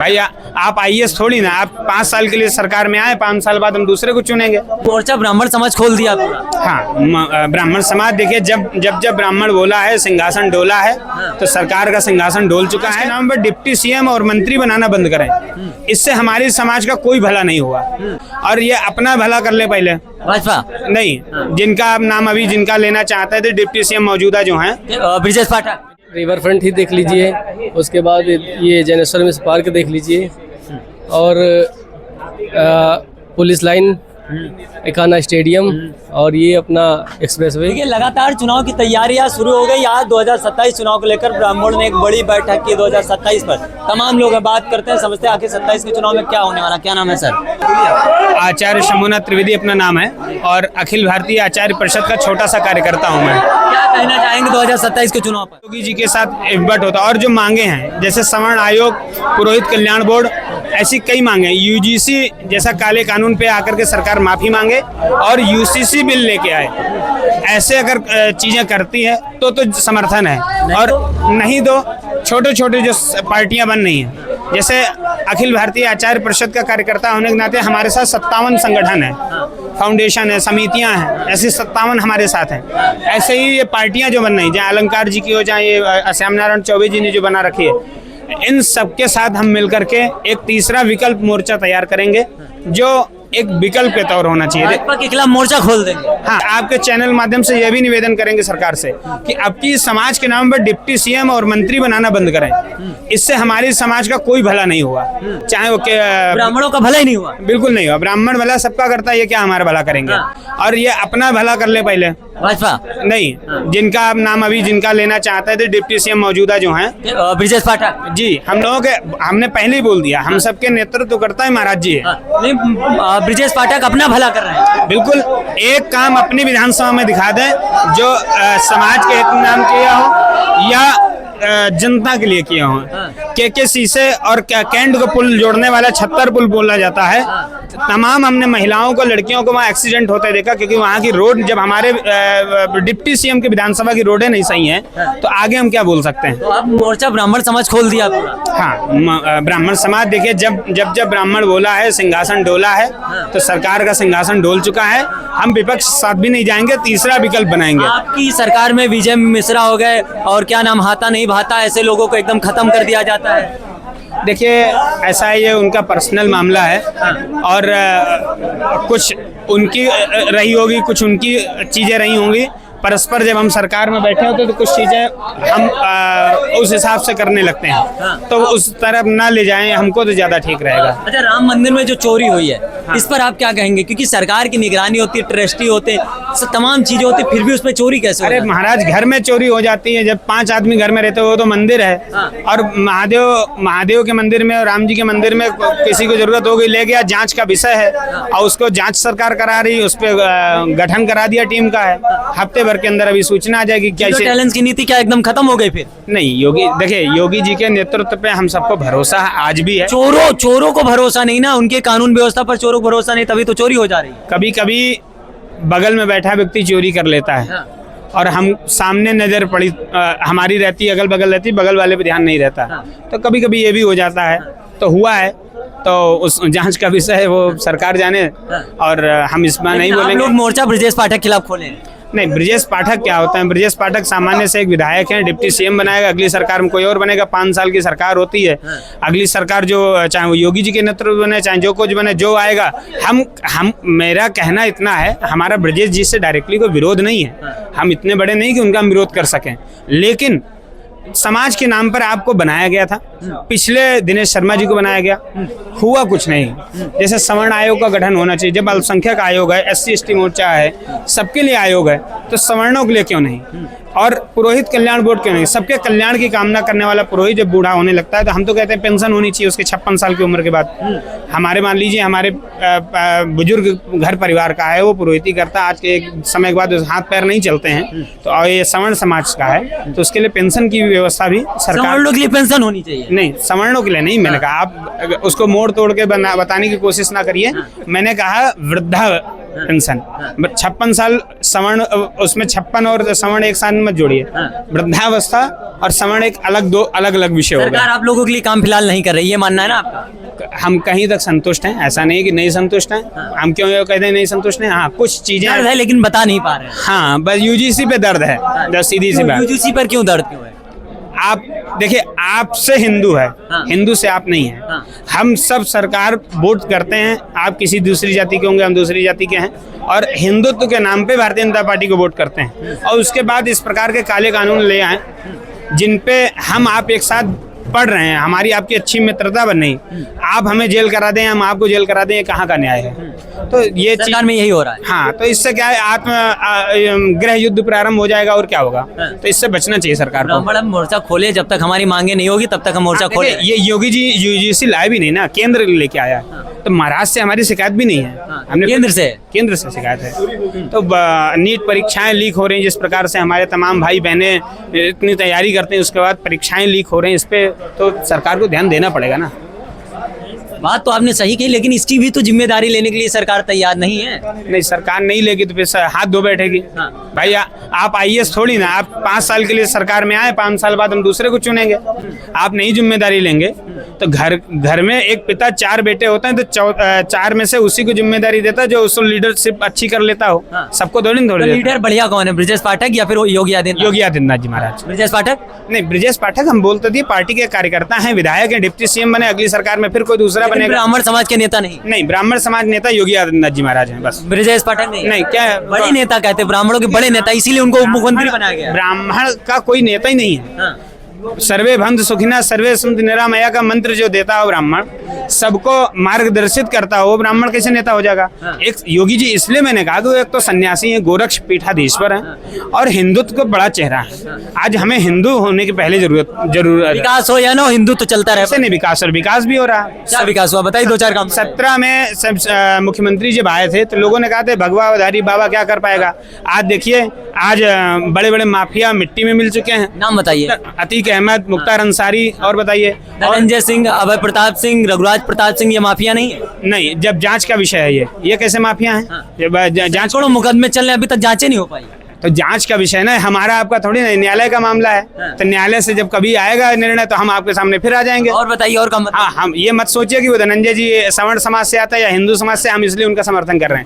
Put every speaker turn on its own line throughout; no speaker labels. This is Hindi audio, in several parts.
भाई आप आईएएस थोड़ी ना, आप 5 साल के लिए सरकार में आए, 5 साल बाद हम दूसरे को चुनेंगे।
मोर्चा ब्राह्मण समाज खोल दिया पूरा।
हाँ, ब्राह्मण समाज देखिए, जब ब्राह्मण बोला है, सिंहासन डोला है, तो सरकार का सिंहासन डोल चुका है। नाम पर डिप्टी सीएम और मंत्री बनाना बंद करें, इससे हमारे समाज का कोई भला नहीं हुआ। और ये अपना भला कर ले पहले,
भाजपा
नहीं जिनका आप नाम अभी जिनका लेना चाहते थे डिप्टी सीएम मौजूदा जो हैं,
ब्रिजेश पाठक,
रिवर फ्रंट ही देख लीजिए, उसके बाद ये जैनेश्वर मिश्र पार्क देख लीजिए, और पुलिस लाइन, एकाना स्टेडियम, और ये अपना एक्सप्रेसवे।
देखिए लगातार चुनाव की तैयारियां शुरू हो गई। आज 2027 चुनाव को लेकर ब्राह्मण ने एक बड़ी बैठक की 2027 पर। तमाम लोग बात करते हैं, समझते हैं आखिर 27 के चुनाव में क्या होने वाला। क्या नाम है सर?
आचार्य शंभुनाथ त्रिवेदी अपना नाम है, और अखिल भारतीय आचार्य परिषद का छोटा सा कार्यकर्ता हूँ मैं।
क्या कहना चाहेंगे 2027 के चुनाव पर?
योगी जी के साथ एकजुट होता, और जो मांगे हैं जैसे सवर्ण आयोग, पुरोहित कल्याण बोर्ड, ऐसी कई मांगे। यूजीसी जैसा काले कानून पे आकर के सरकार माफी मांगे और यूसीसी बिल लेके आए, ऐसे अगर चीजें करती है तो समर्थन है। और नहीं तो छोटे छोटे जो पार्टियां बन रही हैं, जैसे अखिल भारतीय आचार्य परिषद का कार्यकर्ता होने के नाते हमारे साथ 57 संगठन है, फाउंडेशन है, समितियां हैं, ऐसी 57 हमारे साथ हैं। ऐसे ही ये पार्टियां जो बन रही, चाहे अलंकार जी की हो, चाहे ये श्याम नारायण चौबे जी ने जो बना रखी है, इन सबके साथ हम मिलकर के एक तीसरा विकल्प मोर्चा तैयार करेंगे, जो एक विकल्प के तौर होना चाहिए।
भाजपा के खिलाफ मोर्चा खोल देंगे।
हाँ, आपके चैनल माध्यम से यह भी निवेदन करेंगे सरकार से कि अब की समाज के नाम पर डिप्टी सीएम और मंत्री बनाना बंद करें, इससे हमारे समाज का कोई भला नहीं हुआ। चाहे वो
ब्राह्मणों का भला ही नहीं हुआ,
बिल्कुल नहीं हुआ। ब्राह्मण भला सबका करता है, ये क्या हमारा भला करेंगे? और ये अपना भला कर ले पहले,
भाजपा
नहीं जिनका आप नाम अभी जिनका लेना चाहते थे डिप्टी सीएम मौजूदा जो हैं,
ब्रिजेश पाठक
जी, हम लोगों के, हमने पहले ही बोल दिया, हम सबके नेतृत्व करता है महाराज जी है।
ब्रिजेश पाठक अपना भला कर रहे हैं।
बिल्कुल, एक काम अपनी विधानसभा में दिखा दें जो समाज के हित नाम किया हो या जनता के लिए किया हो। के शीशे और कैंट को पुल जोड़ने वाला 76 पुल बोला जाता है। तमाम हमने महिलाओं को, लड़कियों को वहाँ एक्सीडेंट होते देखा, क्योंकि वहाँ की रोड, जब हमारे डिप्टी सीएम की विधानसभा की रोडें नहीं सही हैं, तो आगे हम क्या बोल सकते हैं?
तो अब मोर्चा ब्राह्मण समाज खोल दिया पूरा।
हाँ, ब्राह्मण समाज देखिए, जब ब्राह्मण बोला है, सिंहासन डोला है, तो सरकार का सिंहासन डोल चुका है। हम विपक्ष साथ भी नहीं जाएंगे, तीसरा विकल्प बनाएंगे।
आपकी सरकार में विजय मिश्रा हो गए, और क्या नाम, हाथा नहीं भाता, ऐसे लोगों को एकदम खत्म कर दिया जाता है।
देखिए, ऐसा है, ये उनका पर्सनल मामला है, और कुछ उनकी रही होगी, कुछ उनकी चीज़ें रही होंगी। परस्पर जब हम सरकार में बैठे होते तो कुछ चीज़ें हम उस हिसाब से करने लगते हैं, तो उस तरफ ना ले जाएं हमको, तो ज़्यादा ठीक रहेगा।
अच्छा, राम मंदिर में जो चोरी हुई है, इस पर आप क्या कहेंगे? क्योंकि सरकार की निगरानी होती है, ट्रस्टी होते हैं, तमाम चीजें होती, फिर भी उसमें चोरी कैसे?
अरे महाराज, घर में चोरी हो जाती है, जब 5 आदमी घर में रहते हो तो मंदिर है। और महादेव के मंदिर में और राम जी के मंदिर में किसी को जरूरत हो गई, ले गया, जांच का विषय है, और उसको जांच सरकार करा रही, उस पर गठन करा दिया टीम का है, हफ्ते भर के अंदर अभी सूचना आ जाएगी। कैसे
टैलेंट की नीति क्या एकदम खत्म हो गई? फिर
नहीं, योगी जी के नेतृत्व पे हम सबको भरोसा आज भी है।
चोरों को भरोसा नहीं ना, उनके कानून व्यवस्था पर चोरों को भरोसा नहीं, तभी तो चोरी हो जा रही है।
कभी कभी बगल में बैठा व्यक्ति चोरी कर लेता है, और हम सामने नजर पड़ी हमारी रहती, अगल बगल रहती, बगल वाले पे ध्यान नहीं रहता, तो कभी कभी ये भी हो जाता है। तो हुआ है, तो उस जांच का विषय है, वो सरकार जाने, और हम इसमें नहीं बोलेंगे।
लोग मोर्चा ब्रिजेश पाठक के खिलाफ खोले।
नहीं, ब्रिजेश पाठक क्या होता है? ब्रिजेश पाठक सामान्य से एक विधायक हैं, डिप्टी सीएम बनाएगा, अगली सरकार में कोई और बनेगा। 5 साल की सरकार होती है, अगली सरकार जो, चाहे वो योगी जी के नेतृत्व बने, चाहे जो कुछ बने, जो आएगा, हम मेरा कहना इतना है, हमारा ब्रिजेश जी से डायरेक्टली कोई विरोध नहीं है, हम इतने बड़े नहीं कि उनका हम विरोध कर सकें, लेकिन समाज के नाम पर आपको बनाया गया था। पिछले दिनेश शर्मा जी को बनाया गया, हुआ कुछ नहीं। जैसे सवर्ण आयोग का गठन होना चाहिए, जब अल्पसंख्यक आयोग है, SC ST मोर्चा है, सबके लिए आयोग है, तो सवर्णों के लिए क्यों नहीं? और पुरोहित कल्याण बोर्ड क्यों नहीं? सबके कल्याण की कामना करने वाला पुरोहित जब बूढ़ा होने लगता है, तो हम तो कहते हैं पेंशन होनी चाहिए उसके 56 साल की उम्र के बाद। हमारे, मान लीजिए, हमारे बुजुर्ग घर परिवार का है, वो पुरोहिती करता है, आज के एक समय के बाद हाथ पैर नहीं चलते हैं, तो ये सवर्ण समाज का है, तो उसके लिए पेंशन की व्यवस्था भी सरकार,
सवर्णों के लिए पेंशन होनी चाहिए।
नहीं, सवर्णों के लिए नहीं, मैंने कहा आप उसको मोड़ तोड़ के बताने की कोशिश ना करिए। मैंने कहा वृद्धा पेंशन, 56 साल सवर्ण, उसमें 56 और सवर्ण एक साथ संबंध मत जोड़िए। वृद्धावस्था और सवर्ण एक दो अलग अलग विषय हो
सरकार
गए।
आप लोगों के लिए काम फिलहाल नहीं कर रही, ये मानना है ना आपका?
हम कहीं तक संतुष्ट हैं, ऐसा नहीं कि नहीं संतुष्ट हैं। हम क्यों ये कहते हैं नहीं संतुष्ट हैं? हाँ, कुछ चीजें
दर्द है लेकिन बता नहीं पा रहे हैं।
हाँ, बस यूजीसी पे दर्द है, बस सीधी सी बात।
यूजीसी पर क्यों दर्द क्यों है?
आप देखिए, आपसे हिंदू है, हिंदू से आप नहीं है। हम सब सरकार वोट करते हैं, आप किसी दूसरी जाति के होंगे, हम दूसरी जाति के हैं, और हिंदुत्व के नाम पे भारतीय जनता पार्टी को वोट करते हैं। और उसके बाद इस प्रकार के काले कानून ले आए जिन पे हम आप एक साथ पढ़ रहे हैं, हमारी आपकी अच्छी मित्रता बन रही, आप हमें जेल करा दें, हम आपको जेल करा दें, ये कहाँ का न्याय है? तो ये
सरकार में यही हो रहा है।
हाँ, तो इससे क्या है, गृह युद्ध प्रारंभ हो जाएगा और क्या होगा? तो इससे बचना चाहिए सरकार को।
ब्राह्मण हम मोर्चा खोले, जब तक हमारी मांगे नहीं होगी तब तक हम मोर्चा खोले।
ये योगी जी यूजीसी लाए भी नहीं ना, केंद्र लेके आया है। तो महाराष्ट्र से हमारी शिकायत भी नहीं है, हमने केंद्र से शिकायत है। तो नीट परीक्षाएं लीक हो रही हैं, जिस प्रकार से हमारे तमाम भाई बहनें इतनी तैयारी करते हैं, उसके बाद परीक्षाएं लीक हो रही हैं, इस पे तो सरकार को ध्यान देना पड़ेगा ना।
बात तो आपने सही कही, लेकिन इसकी भी तो जिम्मेदारी लेने के लिए सरकार तैयार नहीं है।
नहीं, सरकार नहीं लेगी तो फिर हाथ धो बैठेगी। भाई आप आईएएस थोड़ी ना, आप 5 साल के लिए सरकार में आए, 5 साल बाद हम दूसरे को चुनेंगे। आप नहीं जिम्मेदारी लेंगे तो घर में एक पिता 4 बेटे होते हैं, तो 4 में से उसी को जिम्मेदारी देता है जो उसको लीडरशिप अच्छी कर लेता हो। सबको थोड़ी
तो लीडर बढ़िया कौन है, ब्रजेश पाठक या फिर योगी
आदित्यनाथ जी महाराज?
ब्रजेश पाठक
नहीं, ब्रजेश पाठक हम बोलते थे पार्टी के कार्यकर्ता हैं, विधायक हैं, डिप्टी सीएम बने, अगली सरकार में फिर कोई दूसरा बनेगा।
ब्राह्मण समाज के नेता नहीं
ब्राह्मण समाज नेता योगी आदित्यनाथ जी महाराज हैं बस।
ब्रजेश पाठक नहीं
क्या है?
बड़े नेता कहते हैं, ब्राह्मणों के बड़े नेता, इसीलिए उनको मुख्यमंत्री बनाया गया।
ब्राह्मण का कोई नेता ही नहीं है। सर्वे भंत सुखिना सर्वे संत निरामया का मंत्र जो देता हो ब्राह्मण, सबको मार्गदर्शित करता हो, ब्राह्मण कैसे नेता हो जाएगा? एक योगी जी इसलिए मैंने कहा कि एक तो सन्यासी है, गोरक्ष पीठाधीश्वर है, और हिंदुत्व का बड़ा चेहरा है। आज हमें हिंदू होने की पहले जरूरत
विकास हो या ना हो, हिंदू तो चलता रहे।
नहीं, विकास और विकास भी हो रहा है।
क्या विकास हुआ बताइए, 2-4 काम।
17 में सब मुख्यमंत्री जब आए थे तो लोगों ने कहा थे भगवाधारी बाबा क्या कर पाएगा। आज देखिए, आज बड़े बड़े माफिया मिट्टी में मिल चुके हैं।
नाम बताइए।
अतीक अहमद, मुख्तार अंसारी, और बताइए
धनंजय सिंह, अभय प्रताप सिंह, रघुराज प्रताप सिंह, ये माफिया नहीं है?
नहीं, जब जांच का विषय है ये कैसे माफिया है? जांच
छोड़ो, मुकदमे चल रहे, अभी तक जांचें नहीं हो पाई।
तो जांच का विषय ना, हमारा आपका थोड़ी ना, न्यायालय का मामला है। तो न्यायालय से जब कभी आएगा निर्णय तो हम आपके सामने फिर आ जाएंगे।
और बताइए, और काम
हाँ, हम ये मत सोचिए कि वो धनंजय जी सवर्ण समाज से आता है या हिंदू समाज से, हम इसलिए उनका समर्थन कर रहे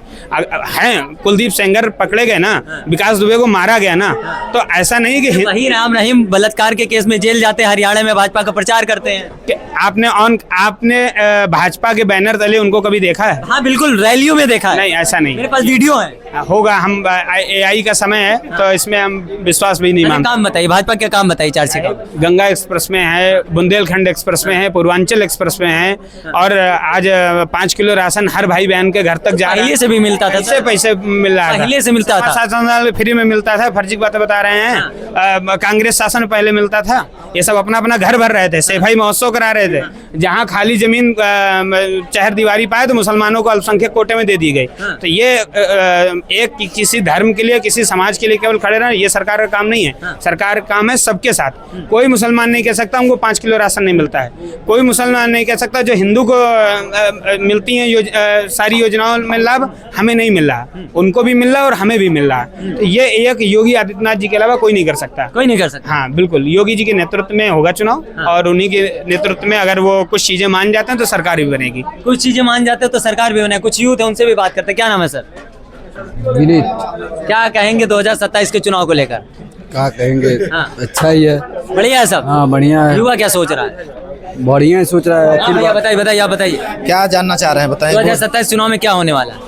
हैं। कुलदीप सेंगर पकड़े गए ना, विकास दुबे को मारा गया ना, तो ऐसा नहीं कि
वही राम रहीम बलात्कार के केस में जेल जाते हैं, हरियाणा में भाजपा का प्रचार करते हैं।
आपने भाजपा के बैनर तले उनको कभी देखा है?
हाँ बिल्कुल, रैलियों में देखा है।
नहीं, ऐसा नहीं,
मेरे पास वीडियो है।
होगा, हम AI का समय है तो इसमें हम विश्वास भी नहीं मानते।
काम बताइए, भाजपा के काम बताइए, 4 से काम।
गंगा एक्सप्रेस में है, बुंदेलखंड एक्सप्रेस में है, पूर्वांचल एक्सप्रेस में है, और आज 5 किलो राशन हर भाई बहन के घर तक जा रहा है।
पहले से भी मिलता था,
पैसे मिल रहा है,
पहले से मिलता था,
7 साल फ्री में मिलता था। फर्जी बातें बता रहे हैं। कांग्रेस शासन पहले मिलता था, ये सब अपना अपना घर भर रहे थे, सफाई महोत्सव करा रहे थे। जहाँ खाली जमीन चहर दीवारी पाए तो मुसलमानों को अल्पसंख्यक कोटे में दे दी गई। तो ये एक किसी धर्म के लिए, किसी समाज के लिए केवल खड़े रहना, ये सरकार का काम नहीं है। सरकार का काम है सबके साथ। कोई मुसलमान नहीं कह सकता हमको 5 किलो राशन नहीं मिलता है, कोई मुसलमान नहीं कह सकता जो हिंदू को मिलती हैं सारी योजनाओं में लाभ हमें नहीं मिल रहा, उनको भी मिल रहा है और हमें भी मिल रहा है। तो ये एक योगी आदित्यनाथ जी के अलावा कोई नहीं कर सकता।
कोई नहीं कर सकता।
हाँ बिल्कुल, योगी जी के नेतृत्व में होगा चुनाव, और उन्हीं के नेतृत्व में अगर वो कुछ चीजें मान जाते हैं तो सरकार भी बनेगी।
कुछ चीजें मान जाते हैं तो सरकार भी बने। कुछ यूथ है, उनसे भी बात करते हैं। क्या नाम है सर?
विनीत।
क्या कहेंगे 2027 के चुनाव को लेकर?
क्या कहेंगे, अच्छा ही है,
बढ़िया है सब।
हाँ बढ़िया है।
युवा क्या सोच रहा है?
बढ़िया ही सोच रहा है।
भैया बताइए, आप बताइए,
क्या जानना चाह रहे हैं, बताएं।
2027 चुनाव में क्या होने वाला है?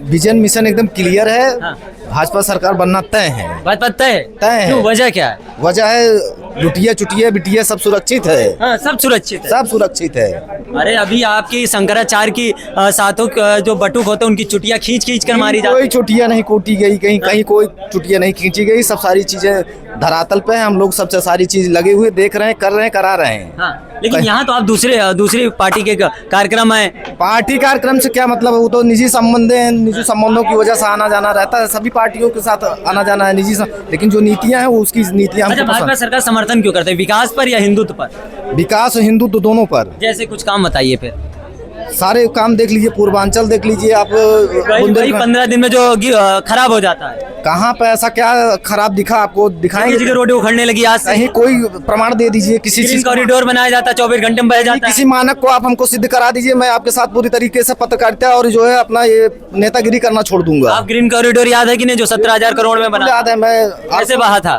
विजन मिशन एकदम क्लियर है। भाजपा सरकार बनना तय है।
बात पता है?
तय है।
क्यों, वजह क्या है?
वजह है लुटिया चुटिया बिटिया सब सुरक्षित है।
हाँ, सब सुरक्षित है।
सब सुरक्षित है।
अरे अभी आपकी शंकराचार्य की साथों जो बटुक होते हैं उनकी चुटिया खींच कर मारी जाती है।
कोई चुटिया नहीं कोटी गई, कहीं कोई चुटिया नहीं खींची गई। सब सारी चीजें धरातल पे है। हम लोग सबसे सारी चीज लगे हुए देख रहे हैं, कर रहे हैं, करा रहे हैं।
हाँ, लेकिन यहाँ तो आप दूसरी पार्टी के कार्यक्रम है।
पार्टी कार्यक्रम से क्या मतलब है? वो तो निजी संबंध है, निजी संबंधों की वजह से आना जाना रहता है। सभी पार्टियों के साथ आना जाना है निजी लेकिन जो नीतियां हैं वो उसकी नीतियां
अच्छा, भाजपा सरकार समर्थन क्यों करते हैं? विकास पर या हिंदुत्व पर?
विकास और हिंदुत्व दोनों पर।
जैसे कुछ काम बताइए फिर।
सारे काम देख लीजिए, पूर्वांचल देख लीजिए आप,
वही
बुंदेलखंड
15 दिन में जो खराब हो जाता है।
कहाँ पे ऐसा क्या खराब दिखा आपको? दिखाएंगे
जगह रोडें उखड़ने लगी आज से।
कहीं कोई प्रमाण दे दीजिए किसी
ग्रीन
चीज का।
कॉरिडोर बनाया जाता है, 24 घंटे में बह जाता
किसी
है।
मानक को आप हमको सिद्ध करा दीजिए, मैं आपके साथ पूरी तरीके से पत्रकारिता और जो है अपना ये नेतागिरी करना छोड़ दूंगा।
आप ग्रीन कॉरिडोर याद है कि नहीं, जो 17,000 करोड़ में बना?
याद है, मैं
कैसे बहा था?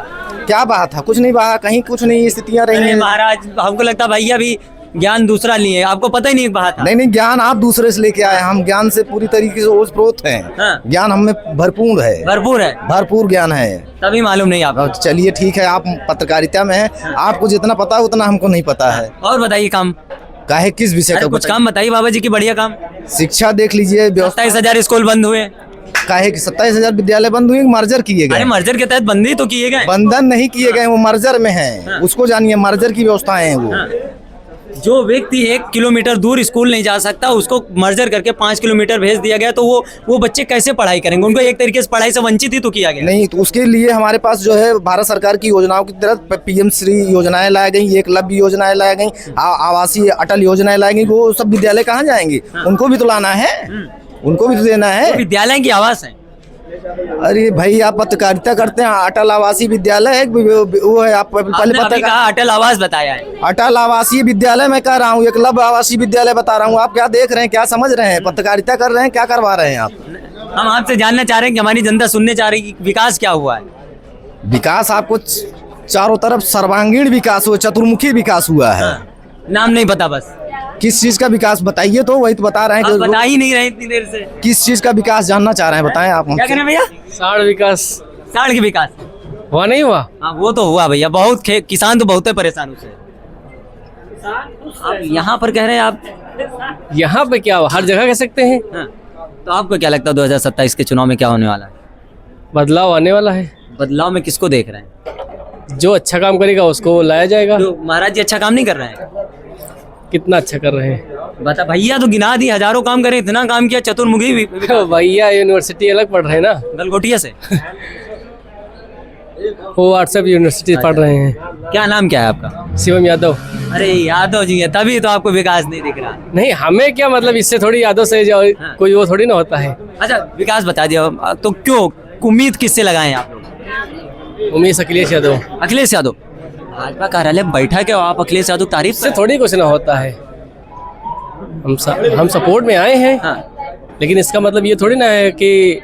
क्या बात था? कुछ नहीं बहा, कहीं कुछ नहीं, स्थितियां रही
अरे
हैं।
महाराज, हमको लगता भैया भी ज्ञान दूसरा लिए, आपको पता ही नहीं बहा था।
नहीं नहीं, ज्ञान आप दूसरे से लेके आए, हम ज्ञान से पूरी तरीके से ओतप्रोत हैं।
हाँ।
ज्ञान हमें भरपूर है,
भरपूर है,
भरपूर ज्ञान है।
तभी मालूम नहीं आपको।
अब चलिए ठीक है, आप पत्रकारिता में हैं, आपको जितना पता है उतना हमको नहीं पता है।
और बताइए काम,
काहे किस विषय
अरे
का
कुछ काम बताइए बाबा जी की, बढ़िया काम।
शिक्षा देख लीजिए, व्यवस्था
27,000 स्कूल बंद हुए।
काहे कि 27,000 विद्यालय बंद हुए, मर्जर किए
अरे
गए।
मर्जर के तहत बंदी तो किए गए।
बंधन नहीं किए गए, वो मर्जर में है, उसको जानिए, मर्जर की व्यवस्थाएं हैं वो।
हाँ। जो व्यक्ति 1 किलोमीटर दूर स्कूल नहीं जा सकता, उसको मर्जर करके 5 किलोमीटर भेज दिया गया, तो वो बच्चे कैसे पढ़ाई करेंगे? उनको एक तरीके से पढ़ाई से वंचित ही तो किया गया।
नहीं, तो उसके लिए हमारे पास जो है भारत सरकार की योजनाओं की तरफ पीएम श्री योजनाएं लाई गई, एकलव्य योजनाएं लाई गई, आवासीय अटल योजनाएं लाई गई। वो सब विद्यालय कहाँ जाएंगे? उनको भी तो लाना है, उनको भी तो देना है।
विद्यालय की आवास है।
अरे भाई, आप पत्रकारिता करते हैं, अटल आवासीय विद्यालय है, वो है। आप पहले
आपने अभी
पता
कहा अटल आवास बताया है।
अटल आवासीय विद्यालय मैं कह रहा हूँ, एकलव्य आवासीय विद्यालय बता रहा हूँ। आप क्या देख रहे हैं, क्या समझ रहे हैं? पत्रकारिता कर रहे हैं, क्या करवा रहे हैं आप?
हम आपसे जानना चाह रहे हैं कि हमारी जनता सुनने चाह रही है कि विकास क्या हुआ है।
विकास आपको चारों तरफ सर्वांगीण विकास हुआ, चतुर्मुखी विकास हुआ है।
नाम नहीं पता बस।
किस चीज का विकास बताइए, तो वही तो बता रहे हैं
आप बता
कि
ही नहीं रहे इतनी देर से।
किस चीज का विकास जानना चाह रहे हैं, बताएं आप
क्या
हमसे।
कह रहे हैं भैया?
साढ़ विकास
साढ़ के विकास
हुआ नहीं हुआ?
हाँ, वो तो हुआ भैया, बहुत किसान तो बहुत परेशान उसे। आप यहाँ पर कह रहे हैं आप?
यहाँ पे क्या हुआ? हर जगह कह सकते हैं।
हाँ। तो आपको क्या लगता है 2027 के चुनाव में क्या होने वाला है?
बदलाव आने वाला है,
बदलाव में किसको देख रहे हैं?
जो अच्छा काम करेगा उसको लाया जाएगा।
तो महाराज जी अच्छा काम नहीं कर रहे हैं?
कितना अच्छा कर रहे हैं?
बता भैया, तो गिना दी, हजारों काम करे, इतना काम किया, चतुर्मुखी
भैया यूनिवर्सिटी अलग पढ़ रहे हैं ना,
गलगोटिया से।
वो व्हाट्सएप यूनिवर्सिटी पढ़ रहे हैं।
क्या नाम क्या है आपका?
शिवम यादव।
अरे यादव जी है, तभी तो आपको विकास नहीं दिख रहा।
नहीं, हमें क्या मतलब, इससे थोड़ी यादव से
हाँ।
कोई वो थोड़ी ना होता है।
अच्छा विकास बता दिया, तो क्यों उम्मीद किससे लगाएं आप लोग?
उमेश अखिलेश यादव
अखिलेश यादव भाजपा कार्यालय बैठा के आप अखिलेश यादव तारीफ
से थोड़ी कुछ ना होता है। हम सपोर्ट में आए हैं।
हाँ।
लेकिन इसका मतलब ये थोड़ी ना है कि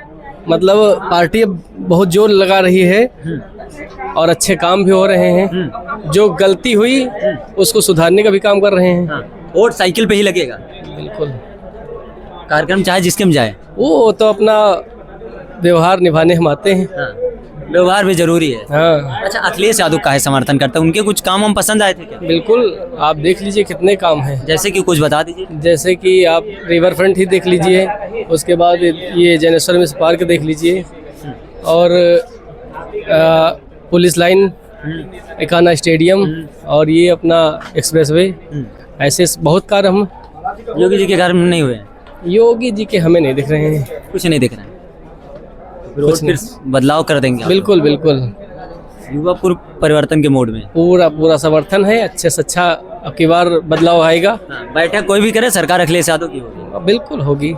मतलब पार्टी अब बहुत जोर लगा रही है और अच्छे काम भी हो रहे हैं। जो गलती हुई उसको सुधारने का भी काम कर रहे हैं।
हाँ। वोट साइकिल पे ही लगेगा।
बिल्कुल।
कार्यक्रम चाहे जिसके में जाए,
वो तो अपना व्यवहार निभाने हम आते हैं।
हाँ। व्यवहार भी जरूरी है।
हाँ
अच्छा अखिलेश यादव का है समर्थन करते हैं, उनके कुछ काम हम पसंद आए थे क्या?
बिल्कुल, आप देख लीजिए कितने काम हैं।
जैसे कि कुछ बता दीजिए।
जैसे कि आप रिवर फ्रंट ही देख लीजिए, उसके बाद ये जैनेश्वर मिश्र पार्क देख लीजिए, और पुलिस लाइन, एकाना स्टेडियम, और ये अपना एक्सप्रेसवे। ऐसे बहुत कार्य हम
योगी जी के घर में नहीं हुए हैं?
योगी जी के हमें नहीं दिख रहे हैं।
कुछ नहीं दिख रहा है।
कुछ
फिर बदलाव कर देंगे आप?
बिल्कुल बिल्कुल,
युवा पूर्व परिवर्तन के मोड में।
पूरा समर्थन है। अच्छे से अच्छा अब की बार बदलाव आएगा।
हाँ, बैठक कोई भी करे, सरकार अखिलेश यादव की होगी।
बिल्कुल होगी।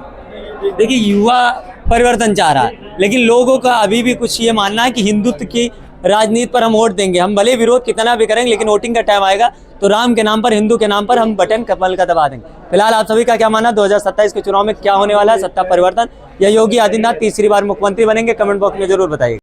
देखिए युवा परिवर्तन चाह रहा है, लेकिन लोगों का अभी भी कुछ ये मानना है कि हिंदुत्व की राजनीति पर हम वोट देंगे। हम भले विरोध कितना भी करेंगे, लेकिन वोटिंग का टाइम आएगा तो राम के नाम पर, हिंदू के नाम पर हम बटन कमल का दबा देंगे। फिलहाल आप सभी का क्या मानना, 2027 के चुनाव में क्या होने वाला है? सत्ता परिवर्तन या योगी आदित्यनाथ तीसरी बार मुख्यमंत्री बनेंगे? कमेंट बॉक्स में जरूर बताइए।